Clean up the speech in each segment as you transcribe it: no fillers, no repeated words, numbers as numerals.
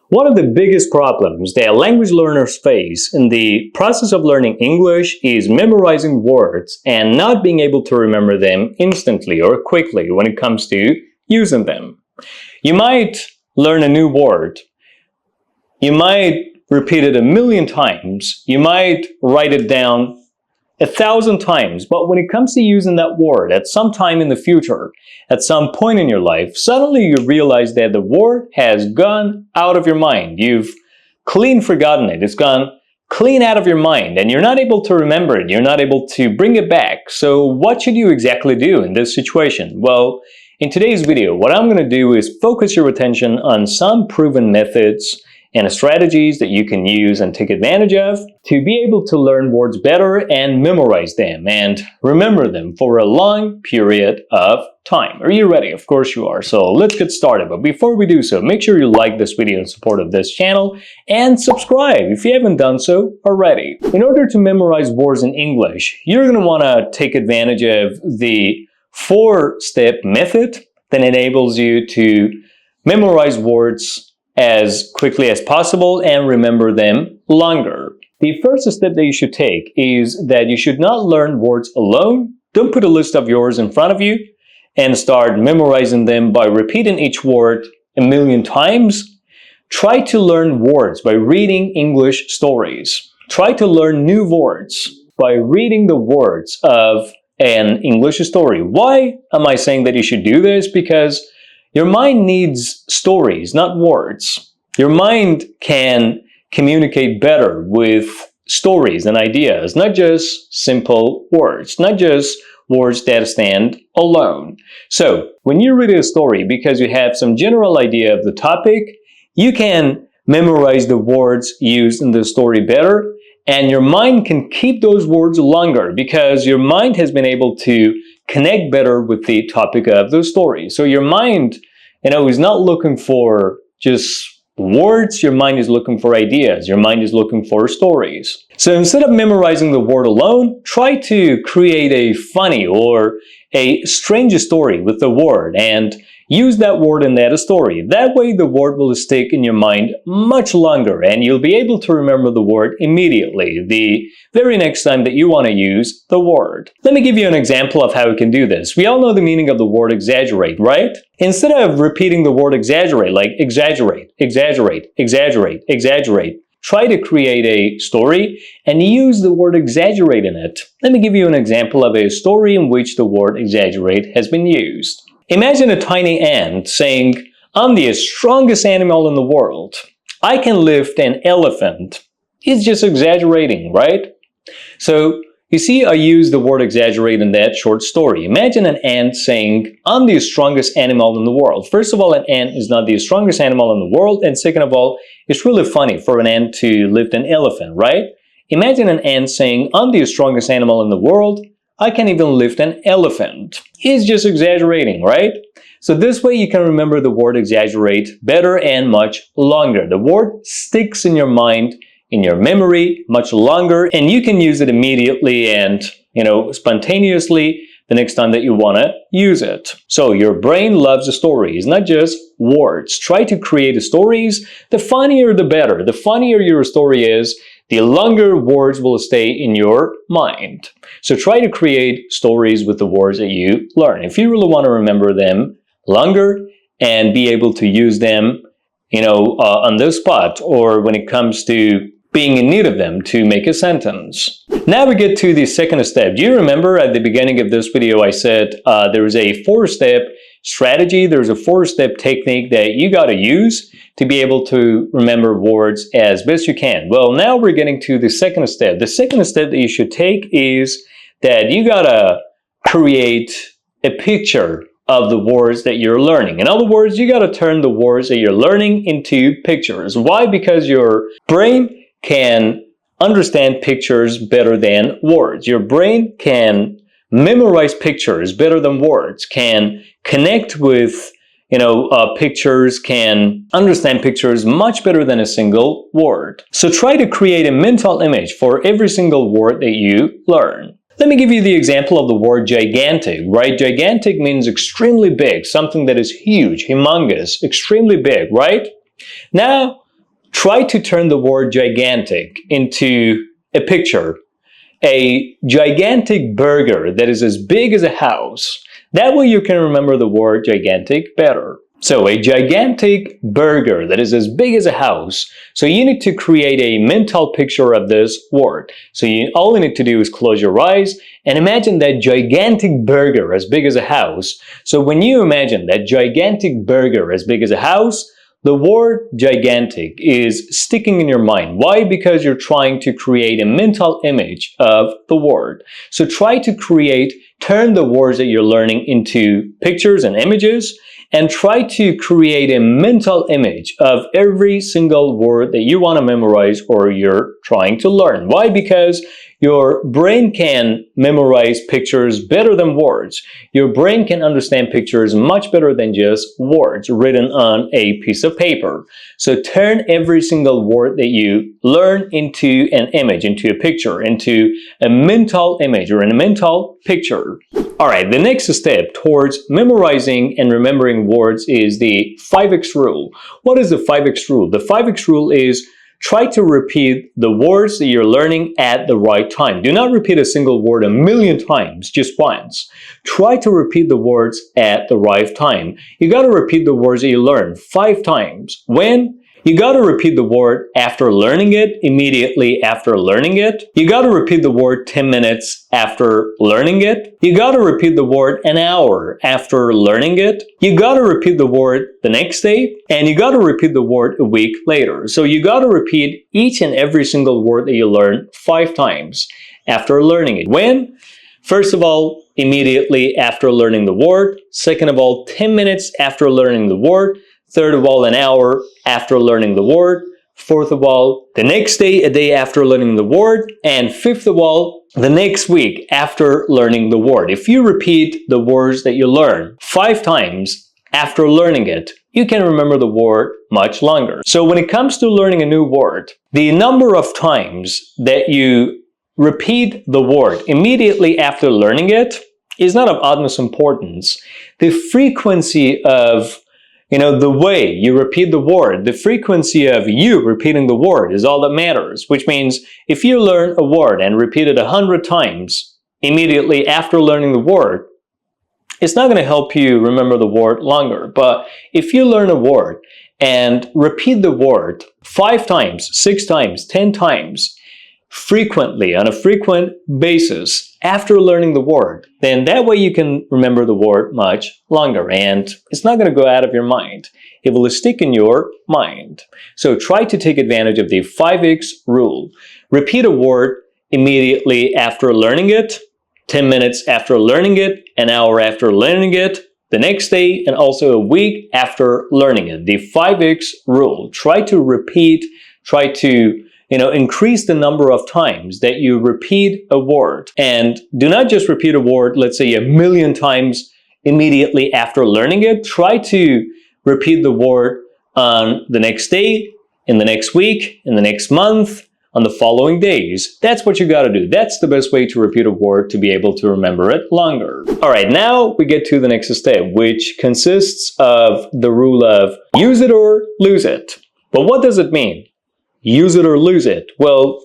One of the biggest problems that language learners face in the process of learning English is memorizing words and not being able to remember them instantly or quickly when it comes to using them. You might learn a new word. You might repeat it 1,000,000 times. You might write it down 1,000 times, but when it comes to using that word at some time in the future, at some point in your life, suddenly you realize that the word has gone out of your mind. You've clean forgotten it. It's gone clean out of your mind and you're not able to remember it. You're not able to bring it back. So what should you exactly do in this situation? Well, in today's video, what I'm going to do is focus your attention on some proven methods and strategies that you can use and take advantage of to be able to learn words better and memorize them and remember them for a long period of time. Are you ready? Of course you are. So let's get started. But before we do so, make sure you like this video in support of this channel and subscribe if you haven't done so already. In order to memorize words in English, you're going to want to take advantage of the 4-step method that enables you to memorize words as quickly as possible and remember them longer. The first step that you should take is that you should not learn words alone. Don't put a list of yours in front of you and start memorizing them by repeating each word 1,000,000 times. Try to learn words by reading English stories. Try to learn new words by reading the words of an English story. Why am I saying that you should do this? Because your mind needs stories, not words. Your mind can communicate better with stories and ideas, not just simple words, not just words that stand alone. So, when you read a story because you have some general idea of the topic, you can memorize the words used in the story better, and your mind can keep those words longer because your mind has been able to connect better with the topic of the story. So your mind, is not looking for just words, your mind is looking for ideas, your mind is looking for stories. So instead of memorizing the word alone, try to create a funny or a strange story with the word and use that word in that story. That way the word will stick in your mind much longer and you'll be able to remember the word immediately, the very next time that you want to use the word. Let me give you an example of how we can do this. We all know the meaning of the word exaggerate, right? Instead of repeating the word exaggerate, like exaggerate, exaggerate, exaggerate, exaggerate, try to create a story and use the word exaggerate in it. Let me give you an example of a story in which the word exaggerate has been used. Imagine a tiny ant saying, "I'm the strongest animal in the world. I can lift an elephant." It's just exaggerating, right? So, you see, I used the word exaggerate in that short story. Imagine an ant saying, "I'm the strongest animal in the world." First of all, an ant is not the strongest animal in the world. And second of all, it's really funny for an ant to lift an elephant, right? Imagine an ant saying, "I'm the strongest animal in the world. I can even lift an elephant." It's just exaggerating, right? So this way you can remember the word exaggerate better and much longer. The word sticks in your mind, in your memory, much longer, and you can use it immediately and, spontaneously the next time that you want to use it. So your brain loves stories, not just words. Try to create stories. The funnier, the better. The funnier your story is, the longer words will stay in your mind. So try to create stories with the words that you learn. If you really want to remember them longer and be able to use them, on the spot or when it comes to being in need of them to make a sentence. Now we get to the second step. Do you remember at the beginning of this video I said there is a 4-step strategy, there's a 4-step technique that you got to use to be able to remember words as best you can. Well, now we're getting to the second step. The second step that you should take is that you got to create a picture of the words that you're learning. In other words, you got to turn the words that you're learning into pictures. Why? Because your brain can understand pictures better than words. Your brain can memorize pictures better than words, can connect with pictures, can understand pictures much better than a single word. So try to create a mental image for every single word that you learn. Let me give you the example of the word gigantic, right? Gigantic means extremely big, something that is huge, humongous, extremely big, right? Now, try to turn the word gigantic into a picture. A gigantic burger that is as big as a house. That way you can remember the word gigantic better. So a gigantic burger that is as big as a house. So you need to create a mental picture of this word. So all you need to do is close your eyes and imagine that gigantic burger as big as a house. So when you imagine that gigantic burger as big as a house, the word gigantic is sticking in your mind. Why? Because you're trying to create a mental image of the word. So try to turn the words that you're learning into pictures and images, and try to create a mental image of every single word that you want to memorize or you're trying to learn. Why? Because your brain can memorize pictures better than words. Your brain can understand pictures much better than just words written on a piece of paper. So turn every single word that you learn into an image, into a picture, into a mental image or in a mental picture. Alright, the next step towards memorizing and remembering words is the 5x rule. What is the 5x rule? The 5x rule is try to repeat the words that you're learning at the right time. Do not repeat a single word a million times, just once. Try to repeat the words at the right time. You got to repeat the words that you learn 5 times. When? You got to repeat the word after learning it, immediately after learning it. You got to repeat the word 10 minutes after learning it. You got to repeat the word an hour after learning it. You got to repeat the word the next day. And you got to repeat the word a week later. So you got to repeat each and every single word that you learn 5 times after learning it. When? First of all, immediately after learning the word. Second of all, 10 minutes after learning the word. Third of all, an hour after learning the word. Fourth of all, the next day, a day after learning the word. And fifth of all, the next week after learning the word. If you repeat the words that you learn 5 times after learning it, you can remember the word much longer. So when it comes to learning a new word, the number of times that you repeat the word immediately after learning it is not of utmost importance. The frequency of the way you repeat the word, the frequency of you repeating the word is all that matters, which means if you learn a word and repeat it 100 times immediately after learning the word, it's not going to help you remember the word longer. But if you learn a word and repeat the word 5 times, 6 times, 10 times, frequently, on a frequent basis, after learning the word, then that way you can remember the word much longer and it's not going to go out of your mind. It will stick in your mind. So try to take advantage of the 5x rule. Repeat a word immediately after learning it, 10 minutes after learning it, an hour after learning it, the next day, and also a week after learning it. The 5x rule. Try to repeat, try to increase the number of times that you repeat a word. And do not just repeat a word, let's say 1,000,000 times immediately after learning it. Try to repeat the word on the next day, in the next week, in the next month, on the following days. That's what you got to do. That's the best way to repeat a word to be able to remember it longer. All right, now we get to the next step, which consists of the rule of use it or lose it. But what does it mean? Use it or lose it? Well,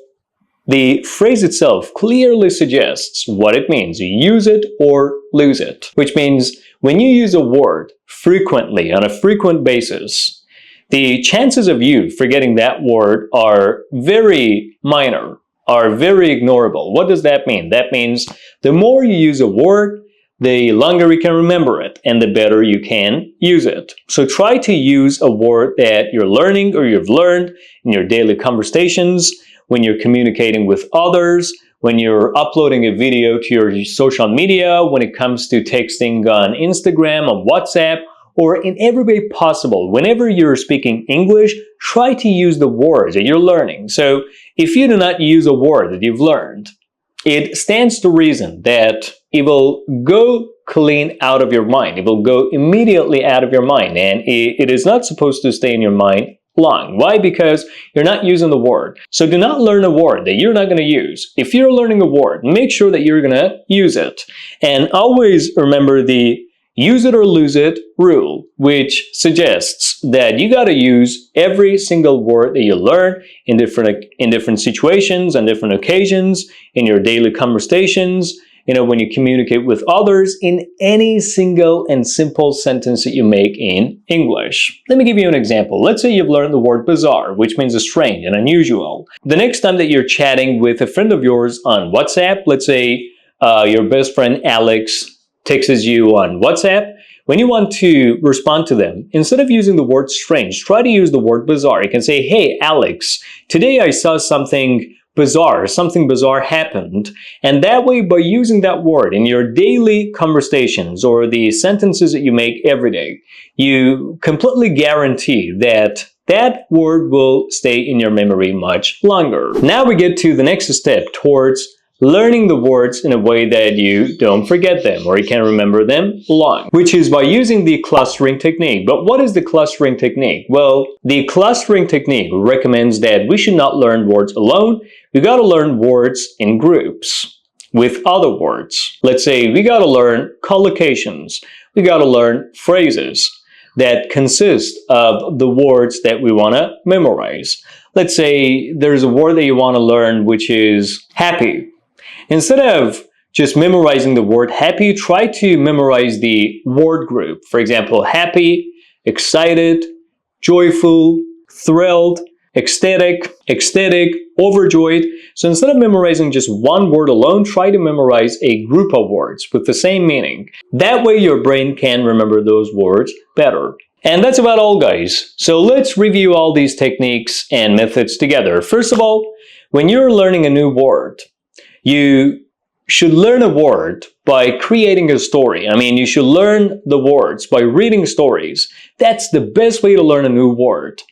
the phrase itself clearly suggests what it means. Use it or lose it. Which means when you use a word frequently, on a frequent basis, the chances of you forgetting that word are very minor, are very ignorable. What does that mean? That means the more you use a word, the longer you can remember it and the better you can use it. So try to use a word that you're learning or you've learned in your daily conversations, when you're communicating with others, when you're uploading a video to your social media, when it comes to texting on Instagram, on WhatsApp, or in every way possible. Whenever you're speaking English, try to use the words that you're learning. So if you do not use a word that you've learned, it stands to reason that it will go clean out of your mind. It will go immediately out of your mind, and it is not supposed to stay in your mind long. Why? Because you're not using the word. So do not learn a word that you're not going to use. If you're learning a word, make sure that you're going to use it. And always remember the use it or lose it rule, which suggests that you got to use every single word that you learn in different situations and different occasions, in your daily conversations, when you communicate with others, in any single and simple sentence that you make in English. Let me give you an example. Let's say you've learned the word bizarre, which means strange and unusual. The next time that you're chatting with a friend of yours on WhatsApp, let's say your best friend Alex texts you on WhatsApp, when you want to respond to them, instead of using the word strange, try to use the word bizarre. You can say, hey Alex, today I saw something bizarre happened. And that way, by using that word in your daily conversations or the sentences that you make every day, you completely guarantee that that word will stay in your memory much longer. Now we get to the next step towards learning the words in a way that you don't forget them or you can remember them long, which is by using the clustering technique. But what is the clustering technique? Well, the clustering technique recommends that we should not learn words alone. We got to learn words in groups with other words. Let's say we got to learn collocations. We got to learn phrases that consist of the words that we want to memorize. Let's say there's a word that you want to learn, which is happy. Instead of just memorizing the word happy, try to memorize the word group. For example, happy, excited, joyful, thrilled, ecstatic, overjoyed. So instead of memorizing just one word alone, try to memorize a group of words with the same meaning. That way your brain can remember those words better. And that's about all, guys. So let's review all these techniques and methods together. First of all, when you're learning a new word, you should learn a word by creating a story. You should learn the words by reading stories. That's the best way to learn a new word.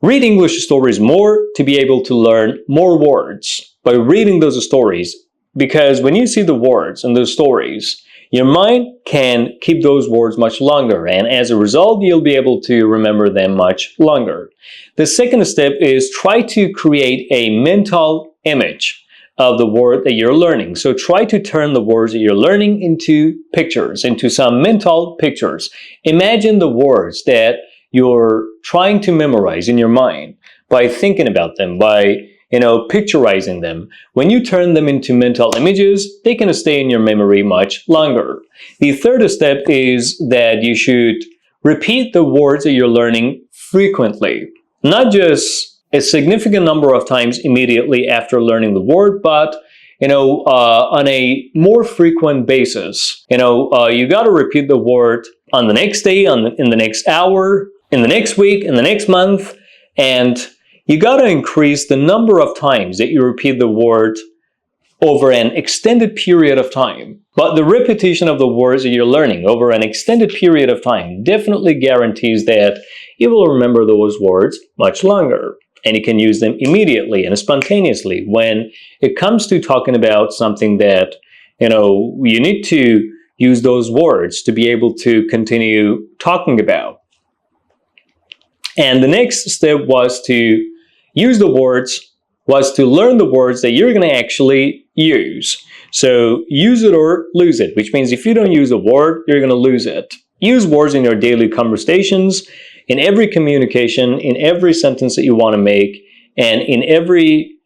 Read English stories more to be able to learn more words by reading those stories, because when you see the words and those stories, your mind can keep those words much longer, and as a result, you'll be able to remember them much longer. The second step is try to create a mental image of the word that you're learning. So try to turn the words that you're learning into pictures, into some mental pictures. Imagine the words that you're trying to memorize in your mind by thinking about them, by picturizing them. When you turn them into mental images, they can stay in your memory much longer. The third step is that you should repeat the words that you're learning frequently, not just a significant number of times immediately after learning the word, but on a more frequent basis. You got to repeat the word on the next day, in the next hour, in the next week, in the next month, and you got to increase the number of times that you repeat the word over an extended period of time. But the repetition of the words that you're learning over an extended period of time definitely guarantees that you will remember those words much longer. And you can use them immediately and spontaneously when it comes to talking about something that, you need to use those words to be able to continue talking about. And the next step was to learn the words that you're going to actually use. So use it or lose it, which means if you don't use a word, you're going to lose it. Use words in your daily conversations, in every communication, in every sentence that you want to make, and in every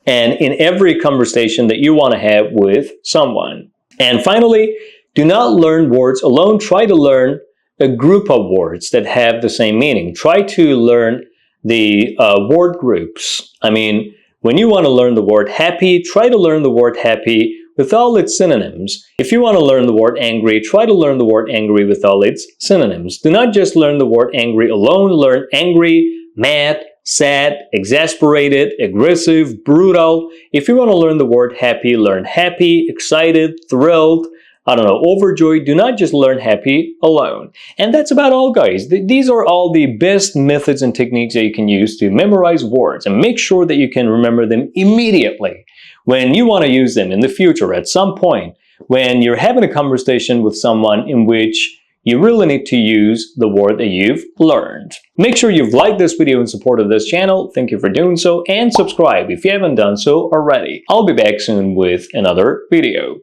conversation that you want to have with someone. And finally, do not learn words alone. Try to learn a group of words that have the same meaning. Try to learn the word groups. When you want to learn the word happy, try to learn the word happy with all its synonyms. If you want to learn the word angry, try to learn the word angry with all its synonyms. Do not just learn the word angry alone. Learn angry, mad, sad, exasperated, aggressive, brutal. If you want to learn the word happy, learn happy, excited, thrilled, overjoyed. Do not just learn happy alone. And that's about all, guys. These are all the best methods and techniques that you can use to memorize words, and make sure that you can remember them immediately when you want to use them in the future at some point when you're having a conversation with someone in which you really need to use the word that you've learned. Make sure you've liked this video in support of this channel. Thank you for doing so, and subscribe if you haven't done so already. I'll be back soon with another video.